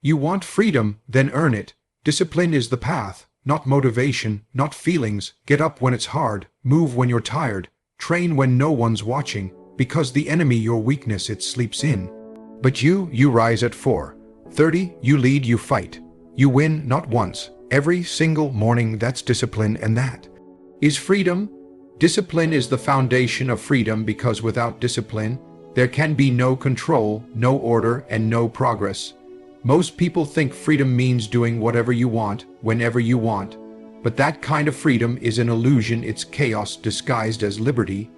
You want freedom, then earn it. Discipline is the path, not motivation, not feelings. Get up when it's hard, move when you're tired, train when no one's watching, because the enemy your weakness it sleeps in. But you rise at 4:30, you lead, you fight. You win not once, every single morning. That's discipline, and that is freedom. Discipline is the foundation of freedom, because without discipline, there can be no control, no order, and no progress. Most people think freedom means doing whatever you want, whenever you want. But that kind of freedom is an illusion. It's chaos disguised as liberty.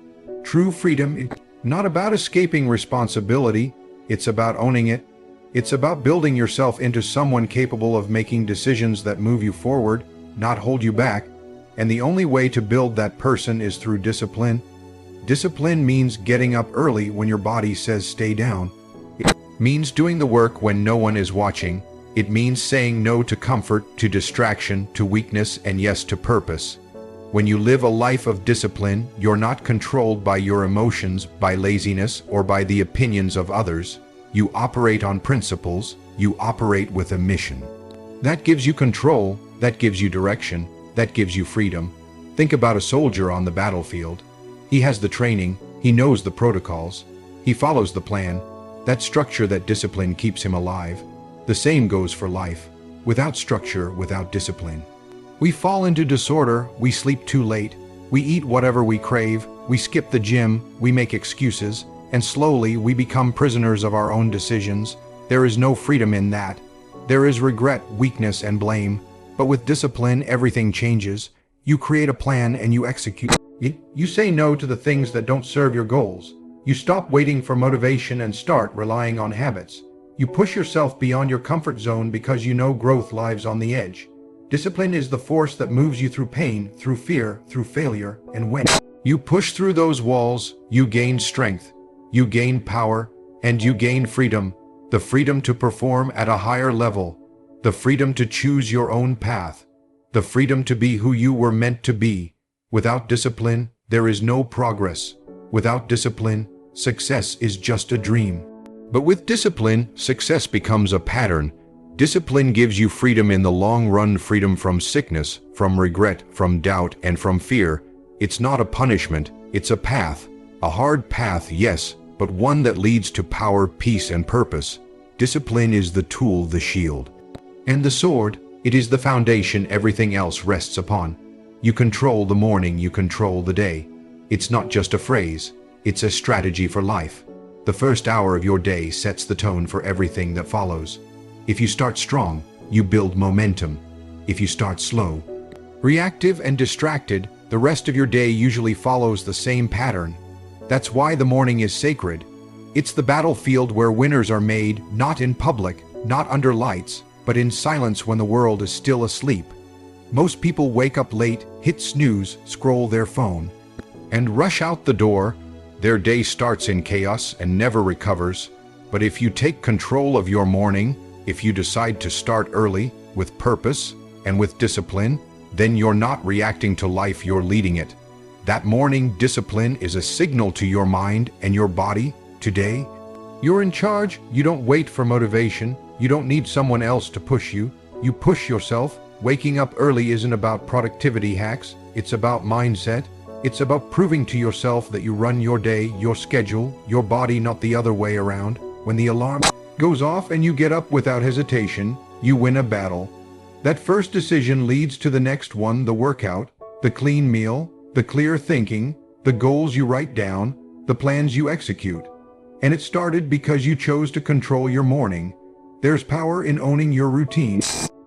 True freedom is not about escaping responsibility. It's about owning it. It's about building yourself into someone capable of making decisions that move you forward, not hold you back. And the only way to build that person is through discipline. Discipline means getting up early when your body says stay down. It means doing the work when no one is watching. It means saying no to comfort, to distraction, to weakness, and yes to purpose. When you live a life of discipline, you're not controlled by your emotions, by laziness, or by the opinions of others. You operate on principles. You operate with a mission. That gives you control. That gives you direction. That gives you freedom. Think about a soldier on the battlefield. He has the training. He knows the protocols. He follows the plan. That structure, that discipline keeps him alive. The same goes for life. Without structure, without discipline, we fall into disorder. We sleep too late. We eat whatever we crave. We skip the gym. We make excuses. And slowly we become prisoners of our own decisions. There is no freedom in that. There is regret, weakness, and blame. But with discipline, everything changes. You create a plan and you execute it. You say no to the things that don't serve your goals. You stop waiting for motivation and start relying on habits. You push yourself beyond your comfort zone because you know growth lies on the edge. Discipline is the force that moves you through pain, through fear, through failure, and when you push through those walls, you gain strength, you gain power, and you gain freedom. The freedom to perform at a higher level, the freedom to choose your own path, the freedom to be who you were meant to be. Without discipline, there is no progress. Without discipline, success is just a dream. But with discipline, success becomes a pattern. Discipline gives you freedom in the long run, freedom from sickness, from regret, from doubt, and from fear. It's not a punishment, it's a path. A hard path, yes, but one that leads to power, peace, and purpose. Discipline is the tool, the shield. And the sword, it is the foundation everything else rests upon. You control the morning, you control the day. It's not just a phrase, it's a strategy for life. The first hour of your day sets the tone for everything that follows. If you start strong, you build momentum. If you start slow, reactive, and distracted, the rest of your day usually follows the same pattern. That's why the morning is sacred. It's the battlefield where winners are made, not in public, not under lights, but in silence when the world is still asleep. Most people wake up late, hit snooze, scroll their phone, and rush out the door. Their day starts in chaos and never recovers. But if you take control of your morning, if you decide to start early, with purpose, and with discipline, then you're not reacting to life, you're leading it. That morning discipline is a signal to your mind and your body. Today, you're in charge. You don't wait for motivation. You don't need someone else to push you. You push yourself. Waking up early isn't about productivity hacks. It's about mindset. It's about proving to yourself that you run your day, your schedule, your body, not the other way around. When the alarm goes off and you get up without hesitation, you win a battle. That first decision leads to the next one, the workout, the clean meal, the clear thinking, the goals you write down, the plans you execute. And it started because you chose to control your morning. There's power in owning your routine.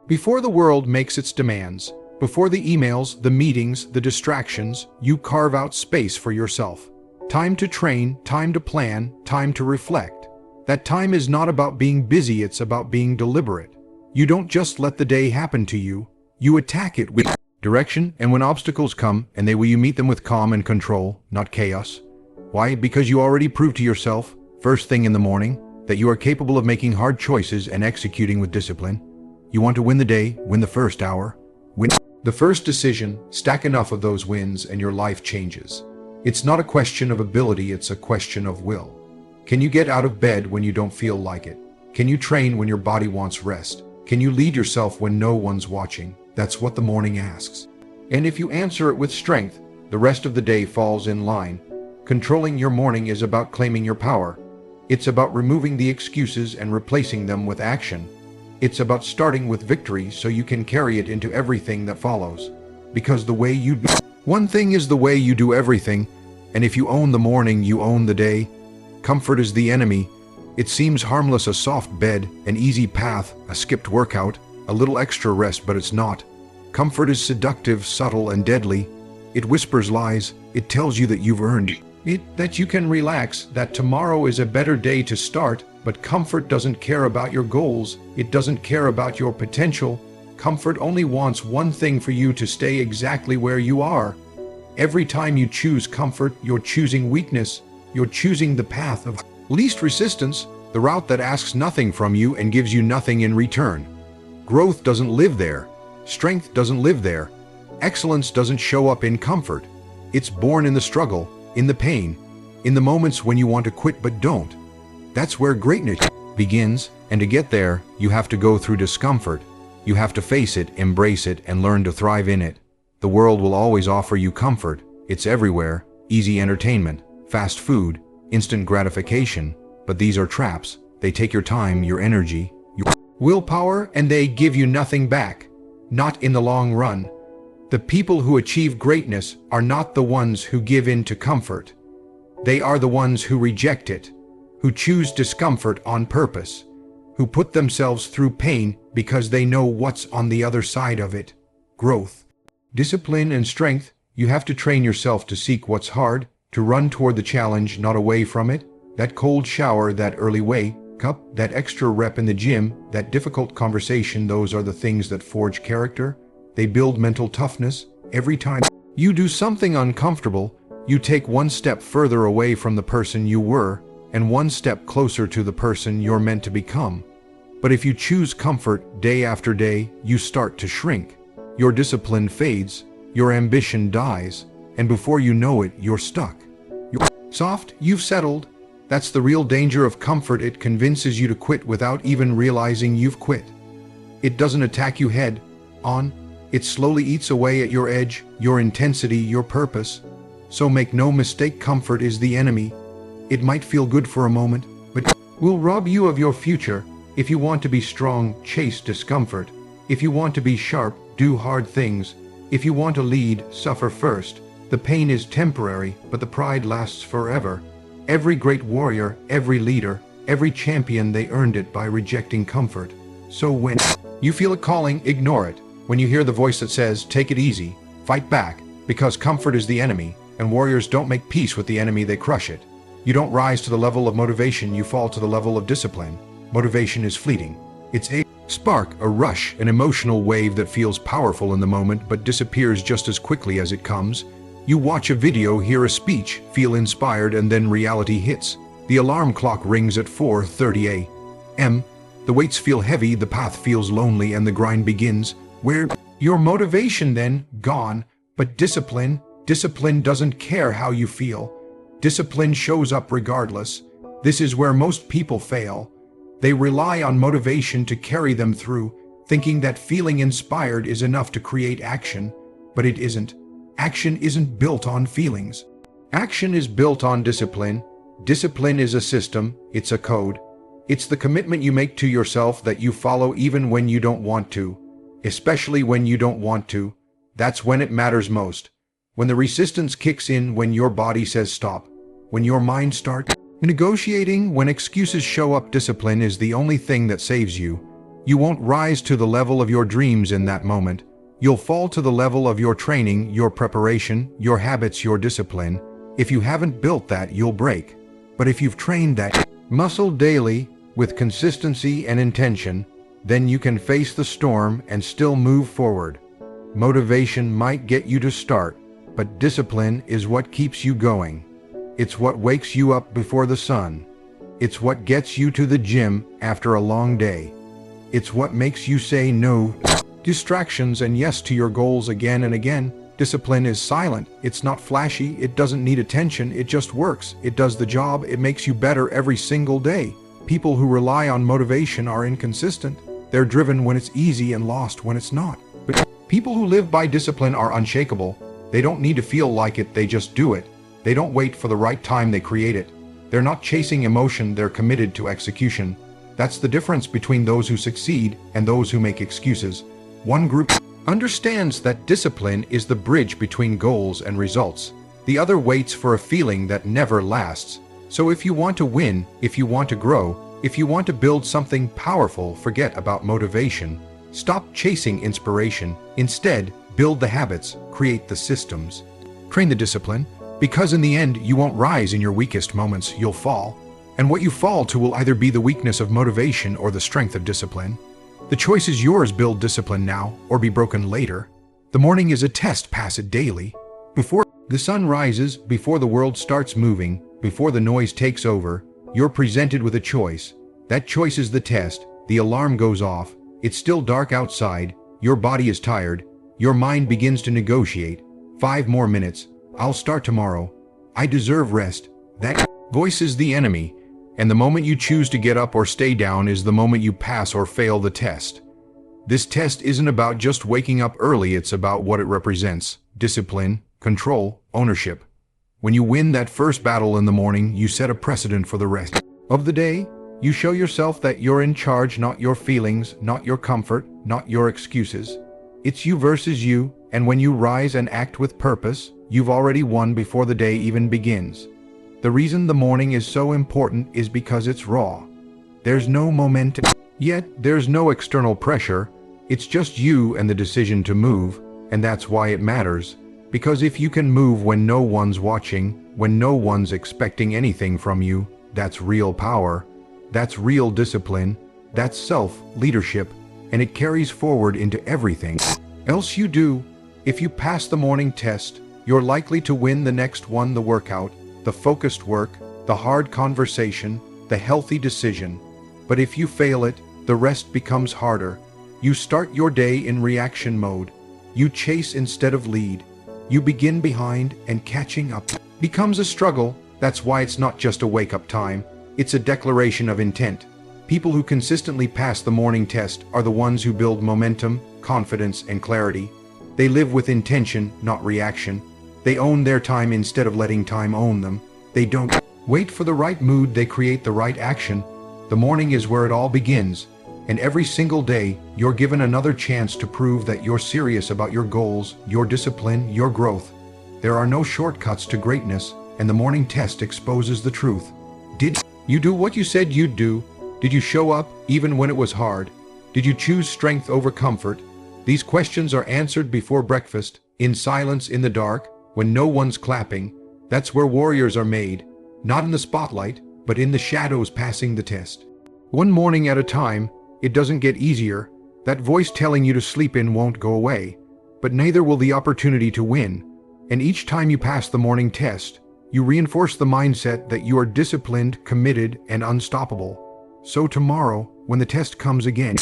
Before the world makes its demands, before the emails, the meetings, the distractions, you carve out space for yourself. Time to train, time to plan, time to reflect. That time is not about being busy, it's about being deliberate. You don't just let the day happen to you, you attack it with direction, and when obstacles come, and you meet them with calm and control, not chaos. Why? Because you already proved to yourself, first thing in the morning, that you are capable of making hard choices and executing with discipline. You want to win the day, win the first hour, win the first decision, stack enough of those wins and your life changes. It's not a question of ability, it's a question of will. Can you get out of bed when you don't feel like it? Can you train when your body wants rest? Can you lead yourself when no one's watching? That's what the morning asks. And if you answer it with strength, the rest of the day falls in line. Controlling your morning is about claiming your power. It's about removing the excuses and replacing them with action. It's about starting with victory so you can carry it into everything that follows. Because one thing is the way you do everything, and if you own the morning, you own the day. Comfort is the enemy. It seems harmless, a soft bed, an easy path, a skipped workout, a little extra rest, but it's not. Comfort is seductive, subtle, and deadly. It whispers lies. It tells you that you've earned it, that you can relax, that tomorrow is a better day to start. But comfort doesn't care about your goals. It doesn't care about your potential. Comfort only wants one thing: for you to stay exactly where you are. Every time you choose comfort, you're choosing weakness. You're choosing the path of least resistance, the route that asks nothing from you and gives you nothing in return. Growth doesn't live there. Strength doesn't live there. Excellence doesn't show up in comfort. It's born in the struggle, in the pain, in the moments when you want to quit but don't. That's where greatness begins, and to get there, you have to go through discomfort. You have to face it, embrace it, and learn to thrive in it. The world will always offer you comfort. It's everywhere: easy entertainment, fast food, instant gratification. But these are traps. They take your time, your energy, your willpower, and they give you nothing back. Not in the long run. The people who achieve greatness are not the ones who give in to comfort. They are the ones who reject it, who choose discomfort on purpose, who put themselves through pain because they know what's on the other side of it: growth. Discipline and strength. You have to train yourself to seek what's hard, to run toward the challenge, not away from it. That cold shower, that early wake up, that extra rep in the gym, that difficult conversation, those are the things that forge character. They build mental toughness. Every time you do something uncomfortable, you take one step further away from the person you were, and one step closer to the person you're meant to become. But if you choose comfort day after day, you start to shrink. Your discipline fades, your ambition dies, and before you know it, you're stuck. You're soft, you've settled. That's the real danger of comfort. It convinces you to quit without even realizing you've quit. It doesn't attack you head on. It slowly eats away at your edge, your intensity, your purpose. So make no mistake, comfort is the enemy. It might feel good for a moment, but will rob you of your future. If you want to be strong, chase discomfort. If you want to be sharp, do hard things. If you want to lead, suffer first. The pain is temporary, but the pride lasts forever. Every great warrior, every leader, every champion, they earned it by rejecting comfort. So when you feel a calling, ignore it. When you hear the voice that says, take it easy, fight back, because comfort is the enemy, and warriors don't make peace with the enemy, they crush it. You don't rise to the level of motivation, you fall to the level of discipline. Motivation is fleeting. It's a spark, a rush, an emotional wave that feels powerful in the moment but disappears just as quickly as it comes. You watch a video, hear a speech, feel inspired, and then reality hits. The alarm clock rings at 4:30 a.m. The weights feel heavy, the path feels lonely, and the grind begins. Where your motivation then gone, but discipline doesn't care how you feel. Discipline shows up regardless. This is where most people fail. They rely on motivation to carry them through, thinking that feeling inspired is enough to create action, but it isn't. Action isn't built on feelings. Action is built on discipline. Discipline is a system, it's a code. It's the commitment you make to yourself that you follow even when you don't want to. Especially when you don't want to. That's when it matters most. When the resistance kicks in, when your body says stop, when your mind starts negotiating, when excuses show up, discipline is the only thing that saves you. You won't rise to the level of your dreams in that moment. You'll fall to the level of your training, your preparation, your habits, your discipline. If you haven't built that, you'll break. But if you've trained that muscle daily, with consistency and intention, then you can face the storm and still move forward. Motivation might get you to start, but discipline is what keeps you going. It's what wakes you up before the sun. It's what gets you to the gym after a long day. It's what makes you say no to distractions and yes to your goals again and again. Discipline is silent. It's not flashy. It doesn't need attention. It just works. It does the job. It makes you better every single day. People who rely on motivation are inconsistent. They're driven when it's easy and lost when it's not. But people who live by discipline are unshakable. They don't need to feel like it, they just do it. They don't wait for the right time, they create it. They're not chasing emotion, they're committed to execution. That's the difference between those who succeed and those who make excuses. One group understands that discipline is the bridge between goals and results. The other waits for a feeling that never lasts. So if you want to win, if you want to grow, if you want to build something powerful, forget about motivation. Stop chasing inspiration. Instead, build the habits, create the systems. Train the discipline, because in the end, you won't rise in your weakest moments, you'll fall. And what you fall to will either be the weakness of motivation or the strength of discipline. The choice is yours. Build discipline now or be broken later. The morning is a test, pass it daily. Before the sun rises, before the world starts moving, before the noise takes over, you're presented with a choice. That choice is the test. The alarm goes off. It's still dark outside. Your body is tired. Your mind begins to negotiate. 5 more minutes. I'll start tomorrow. I deserve rest. That voice is the enemy. And the moment you choose to get up or stay down is the moment you pass or fail the test. This test isn't about just waking up early, it's about what it represents: discipline, control, ownership. When you win that first battle in the morning, you set a precedent for the rest of the day. You show yourself that you're in charge, not your feelings, not your comfort, not your excuses. It's you versus you, and when you rise and act with purpose, you've already won before the day even begins. The reason the morning is so important is because it's raw. There's no momentum, yet there's no external pressure. It's just you and the decision to move, and that's why it matters. Because if you can move when no one's watching, when no one's expecting anything from you, that's real power. That's real discipline. That's self-leadership, and it carries forward into everything else you do. If you pass the morning test, you're likely to win the next one: the workout, the focused work, the hard conversation, the healthy decision. But if you fail it, the rest becomes harder. You start your day in reaction mode. You chase instead of lead. You begin behind, and catching up becomes a struggle. That's why it's not just a wake-up time. It's a declaration of intent. People who consistently pass the morning test are the ones who build momentum, confidence, and clarity. They live with intention, not reaction. They own their time instead of letting time own them. They don't wait for the right mood, they create the right action. The morning is where it all begins, and every single day, you're given another chance to prove that you're serious about your goals, your discipline, your growth. There are no shortcuts to greatness, and the morning test exposes the truth. Did you do what you said you'd do? Did you show up even when it was hard? Did you choose strength over comfort? These questions are answered before breakfast, in silence, in the dark, when no one's clapping. That's where warriors are made, not in the spotlight, but in the shadows, passing the test. One morning at a time. It doesn't get easier. That voice telling you to sleep in won't go away, but neither will the opportunity to win. And each time you pass the morning test, you reinforce the mindset that you are disciplined, committed, and unstoppable. So tomorrow, when the test comes again,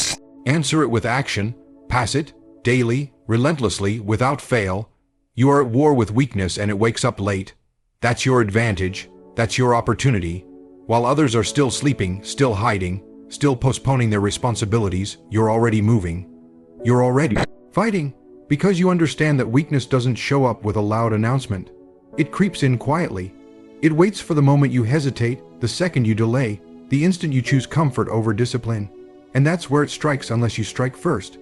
answer it with action. Pass it, daily, relentlessly, without fail. You are at war with weakness and it wakes up late. That's your advantage. That's your opportunity. While others are still sleeping, still hiding, still postponing their responsibilities, you're already moving. You're already fighting, because you understand that weakness doesn't show up with a loud announcement. It creeps in quietly. It waits for the moment you hesitate, the second you delay, the instant you choose comfort over discipline. And that's where it strikes unless you strike first.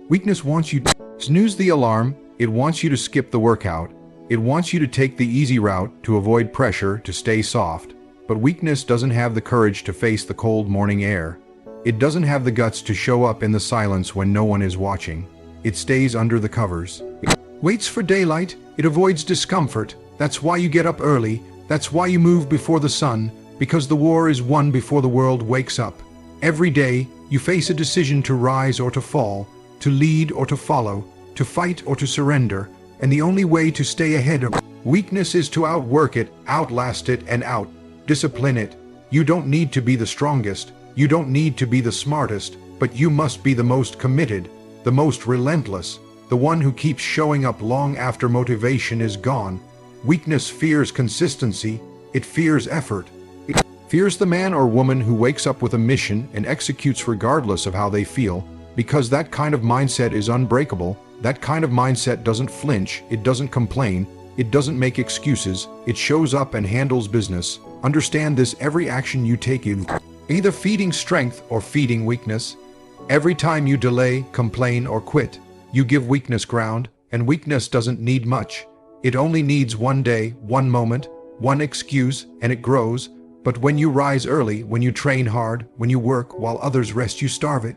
Weakness wants you to snooze the alarm. It wants you to skip the workout. It wants you to take the easy route, to avoid pressure, to stay soft. But weakness doesn't have the courage to face the cold morning air. It doesn't have the guts to show up in the silence when no one is watching. It stays under the covers. It waits for daylight. It avoids discomfort. That's why you get up early. That's why you move before the sun, because the war is won before the world wakes up. Every day, you face a decision to rise or to fall, to lead or to follow, to fight or to surrender, and the only way to stay ahead of weakness is to outwork it, outlast it, and out-discipline it. You don't need to be the strongest, you don't need to be the smartest, but you must be the most committed, the most relentless, the one who keeps showing up long after motivation is gone. Weakness fears consistency, it fears effort. It Fear's the man or woman who wakes up with a mission and executes regardless of how they feel, because that kind of mindset is unbreakable. That kind of mindset doesn't flinch, it doesn't complain, it doesn't make excuses, it shows up and handles business. Understand this: every action you take is either feeding strength or feeding weakness. Every time you delay, complain, or quit, you give weakness ground, and weakness doesn't need much. It only needs one day, one moment, one excuse, and it grows. But when you rise early, when you train hard, when you work while others rest, you starve it.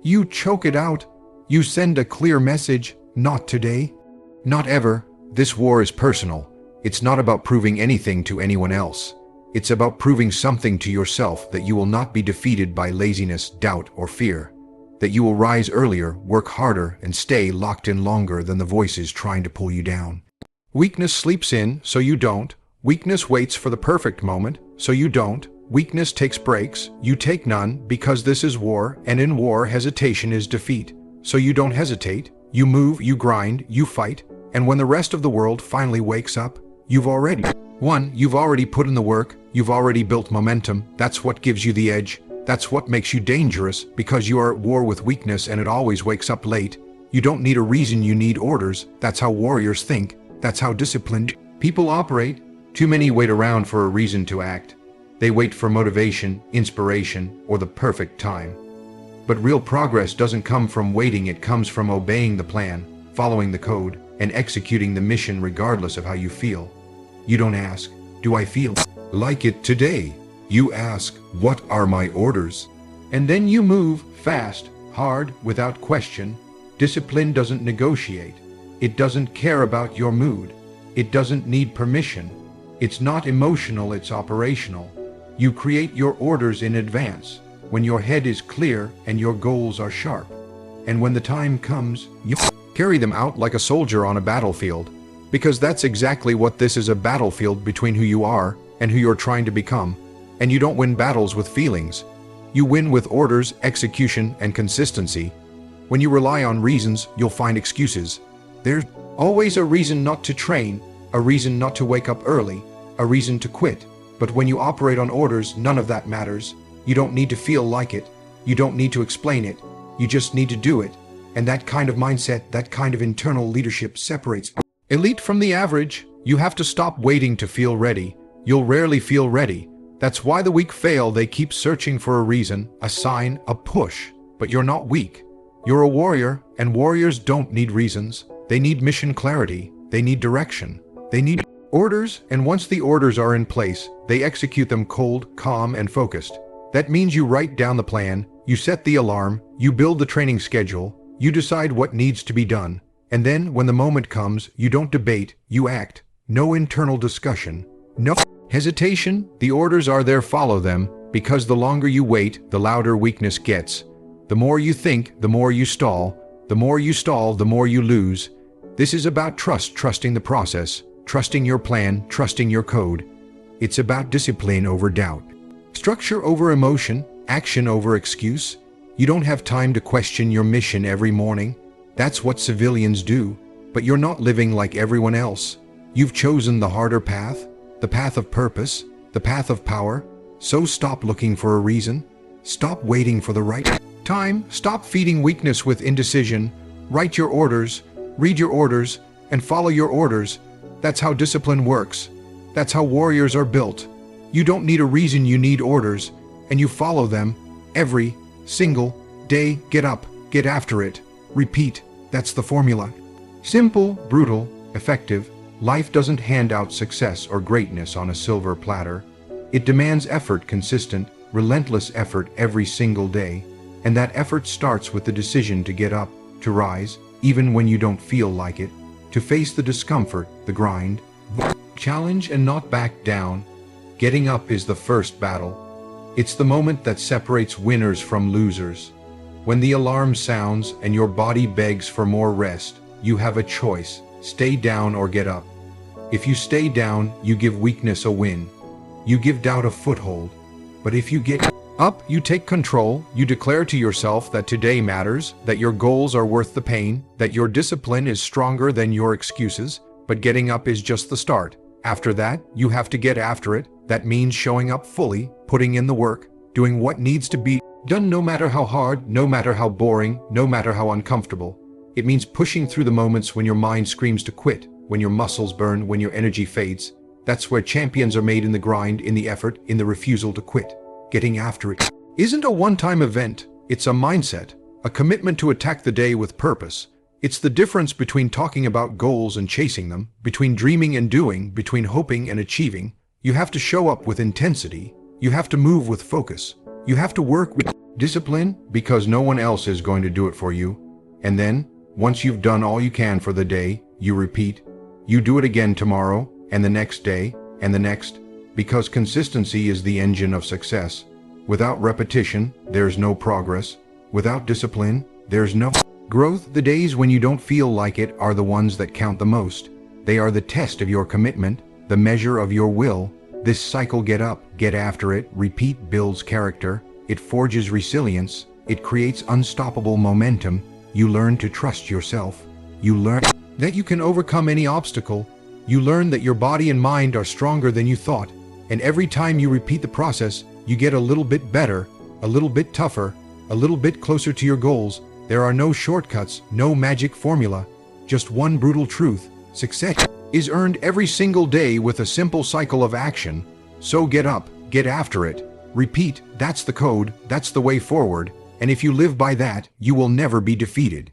You choke it out. You send a clear message: not today, not ever. This war is personal. It's not about proving anything to anyone else. It's about proving something to yourself, that you will not be defeated by laziness, doubt, or fear. That you will rise earlier, work harder, and stay locked in longer than the voices trying to pull you down. Weakness sleeps in, so you don't. Weakness waits for the perfect moment, so you don't. Weakness takes breaks, you take none, because this is war, and in war hesitation is defeat. So you don't hesitate, you move, you grind, you fight, and when the rest of the world finally wakes up, you've already won. You've already put in the work, you've already built momentum. That's what gives you the edge. That's what makes you dangerous, because you are at war with weakness and it always wakes up late. You don't need a reason, you need orders. That's how warriors think. That's how disciplined people operate. Too many wait around for a reason to act. They wait for motivation, inspiration, or the perfect time. But real progress doesn't come from waiting, it comes from obeying the plan, following the code, and executing the mission regardless of how you feel. You don't ask, "Do I feel like it today?" You ask, "What are my orders?" And then you move fast, hard, without question. Discipline doesn't negotiate. It doesn't care about your mood. It doesn't need permission. It's not emotional, it's operational. You create your orders in advance, when your head is clear and your goals are sharp. And when the time comes, you carry them out like a soldier on a battlefield. Because that's exactly what this is, a battlefield between who you are and who you're trying to become. And you don't win battles with feelings. You win with orders, execution, and consistency. When you rely on reasons, you'll find excuses. There's always a reason not to train, a reason not to wake up early, a reason to quit. But when you operate on orders, none of that matters. You don't need to feel like it. You don't need to explain it. You just need to do it. And that kind of mindset, that kind of internal leadership separates elite from the average. You have to stop waiting to feel ready. You'll rarely feel ready. That's why the weak fail. They keep searching for a reason, a sign, a push. But you're not weak. You're a warrior, and warriors don't need reasons. They need mission clarity. They need direction. They need orders, and once the orders are in place, they execute them cold, calm, and focused. That means you write down the plan, you set the alarm, you build the training schedule, you decide what needs to be done. And then, when the moment comes, you don't debate, you act. No internal discussion. No hesitation. The orders are there, follow them, because the longer you wait, the louder weakness gets. The more you think, the more you stall. The more you stall, the more you lose. This is about trust, trusting the process, trusting your plan, trusting your code. It's about discipline over doubt, structure over emotion, action over excuse. You don't have time to question your mission every morning. That's what civilians do. But you're not living like everyone else. You've chosen the harder path, the path of purpose, the path of power. So stop looking for a reason. Stop waiting for the right time. Stop feeding weakness with indecision. Write your orders, read your orders, and follow your orders. That's how discipline works. That's how warriors are built. You don't need a reason, you need orders, and you follow them every single day. Get up, get after it, repeat. That's the formula. Simple, brutal, effective. Life doesn't hand out success or greatness on a silver platter. It demands effort, consistent, relentless effort every single day. And that effort starts with the decision to get up, to rise, even when you don't feel like it, to face the discomfort, the grind, challenge, and not back down. Getting up is the first battle. It's the moment that separates winners from losers. When the alarm sounds and your body begs for more rest, you have a choice: stay down or get up. If you stay down, you give weakness a win. You give doubt a foothold. But if you get up, you take control. You declare to yourself that today matters, that your goals are worth the pain, that your discipline is stronger than your excuses. But getting up is just the start. After that, you have to get after it, That means showing up fully, putting in the work, doing what needs to be done no matter how hard, no matter how boring, no matter how uncomfortable. It means pushing through the moments when your mind screams to quit, when your muscles burn, when your energy fades. That's where champions are made, in the grind, in the effort, in the refusal to quit. Getting after it isn't a one-time event. It's a mindset, a commitment to attack the day with purpose. It's the difference between talking about goals and chasing them, between dreaming and doing, between hoping and achieving. You have to show up with intensity. You have to move with focus. You have to work with discipline because no one else is going to do it for you. And then, once you've done all you can for the day, you repeat. You do it again tomorrow, and the next day, and the next, because consistency is the engine of success. Without repetition, there's no progress. Without discipline, there's no growth. The days when you don't feel like it are the ones that count the most. They are the test of your commitment, the measure of your will. This cycle, get up, get after it, repeat, builds character. It forges resilience. It creates unstoppable momentum. You learn to trust yourself. You learn that you can overcome any obstacle. You learn that your body and mind are stronger than you thought. And every time you repeat the process, you get a little bit better, a little bit tougher, a little bit closer to your goals. There are no shortcuts, no magic formula. Just one brutal truth. Success is earned every single day with a simple cycle of action. So get up, get after it. Repeat, that's the code, that's the way forward. And if you live by that, you will never be defeated.